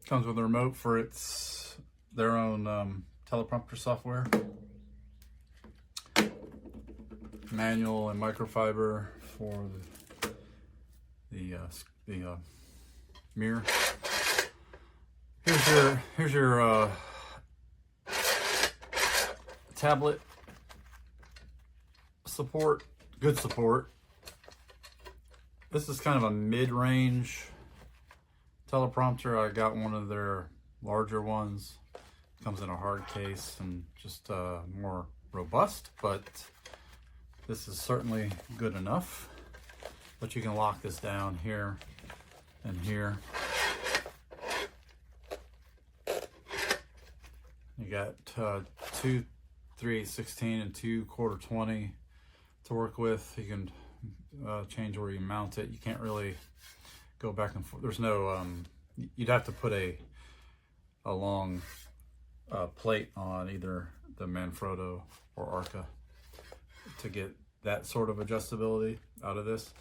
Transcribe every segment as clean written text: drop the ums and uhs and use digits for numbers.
Comes with a remote for their own teleprompter software. Manual and microfiber for the mirror. Here's your tablet support. Good support. This is kind of a mid-range teleprompter. I got one of their larger ones. Comes in a hard case and just more robust, but this is certainly good enough. But you can lock this down here and here. You got two 3/8/16 and two 1/4 to work with. You can change where you mount it. You can't really go back and forth. There's no you'd have to put a long plate on either the Manfrotto or Arca to get that sort of adjustability out of this.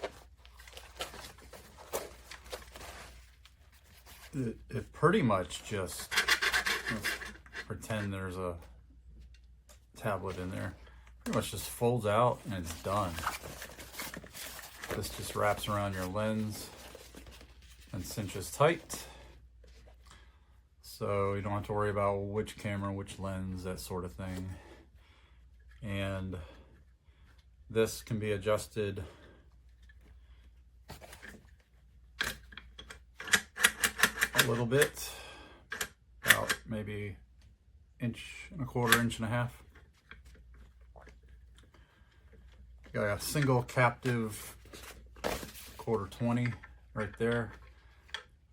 It pretty much just, let's pretend there's a tablet in there, pretty much just folds out and it's done. This just wraps around your lens and cinches tight, so you don't have to worry about which camera, which lens, that sort of thing. And this can be adjusted a little bit, about maybe 1.25 1.5 inches. Got a single captive 1/4 right there.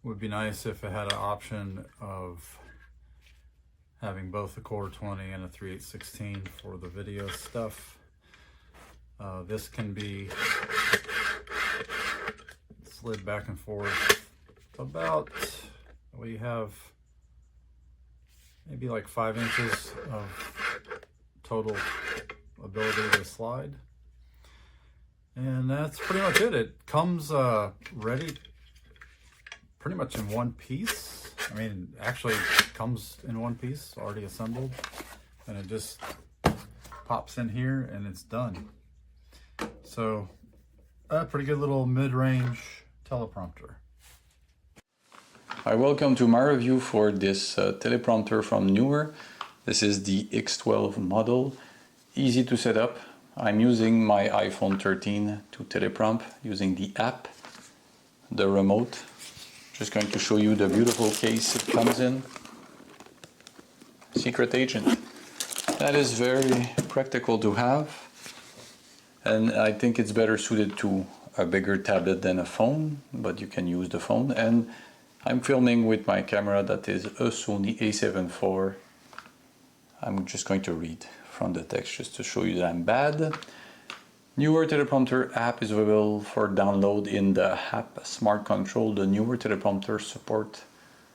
Would be nice if it had an option of having both a 1/4 and a 3/8/16 for the video stuff. This can be slid back and forth about, we have maybe like 5 inches of total ability to slide. And that's pretty much it. It comes ready pretty much in one piece. I mean, actually comes in one piece, already assembled. And it just pops in here and it's done. So, a pretty good little mid-range teleprompter. Hi, welcome to my review for this teleprompter from NEEWER. This is the X12 model. Easy to set up. I'm using my iPhone 13 to teleprompt using the app, the remote. Just going to show you the beautiful case it comes in. Secret agent. That is very practical to have, and I think it's better suited to a bigger tablet than a phone, but you can use the phone. And I'm filming with my camera that is a Sony a7 IV. I'm just going to read from the text just to show you that I'm bad. NEEWER Teleprompter app is available for download in the app Smart Control. The NEEWER Teleprompter support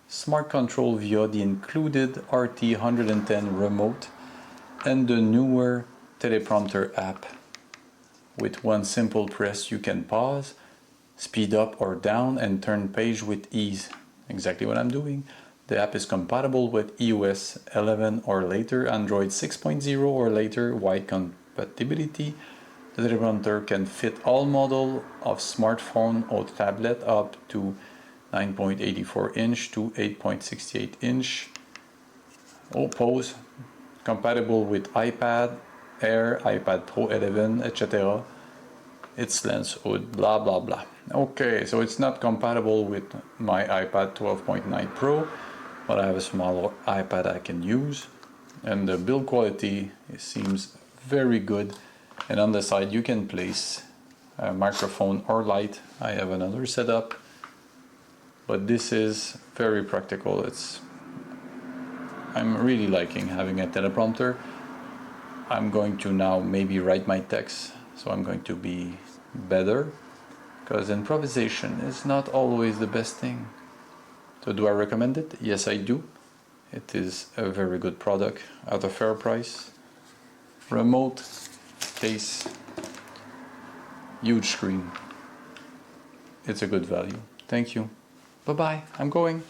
Smart Control via the included RT-110 remote and the NEEWER Teleprompter app. With one simple press you can pause, speed up or down and turn page with ease. Exactly what I'm doing. The app is compatible with iOS 11 or later, Android 6.0 or later, wide compatibility. The teleprompter can fit all models of smartphone or tablet up to 9.84 inch to 8.68 inch. Pose, compatible with iPad Air, iPad Pro 11, etc. Its lens hood, blah blah blah. Okay, so it's not compatible with my iPad 12.9 Pro, but I have a smaller iPad I can use, and the build quality seems very good. And on the side you can place a microphone or light. I have another setup, but this is very practical. I'm really liking having a teleprompter. I'm going to now maybe write my text, so I'm going to be better, because improvisation is not always the best thing. So do I recommend it? Yes, I do. It is a very good product at a fair price. Remote, case, huge screen. It's a good value. Thank you. Bye-bye. I'm going.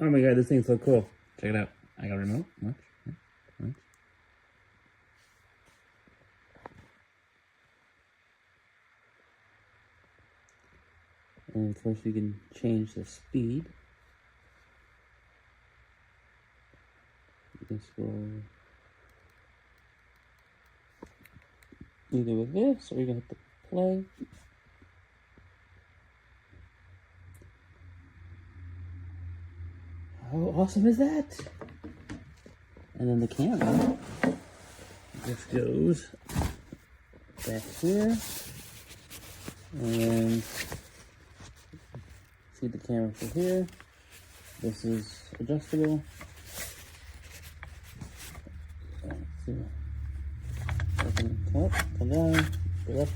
Oh my god, this thing's so cool. Check it out. I got a remote. Watch. Watch. And of course you can change the speed. This will either with this or you can hit the play. How awesome is that? And then the camera just goes back here. And see the camera for here. This is adjustable. Open up, come down, go left,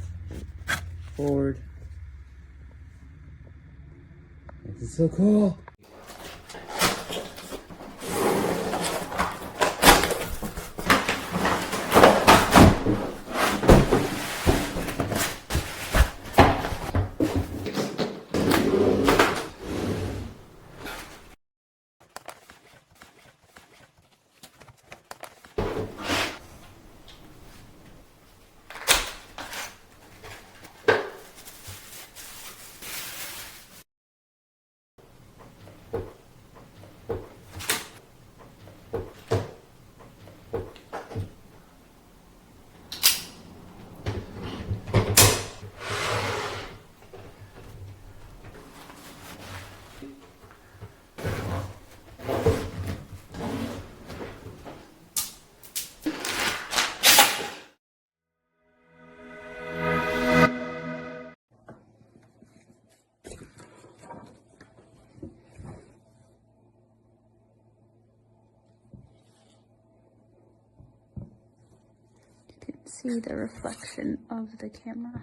forward. This is so cool. See the reflection of the camera.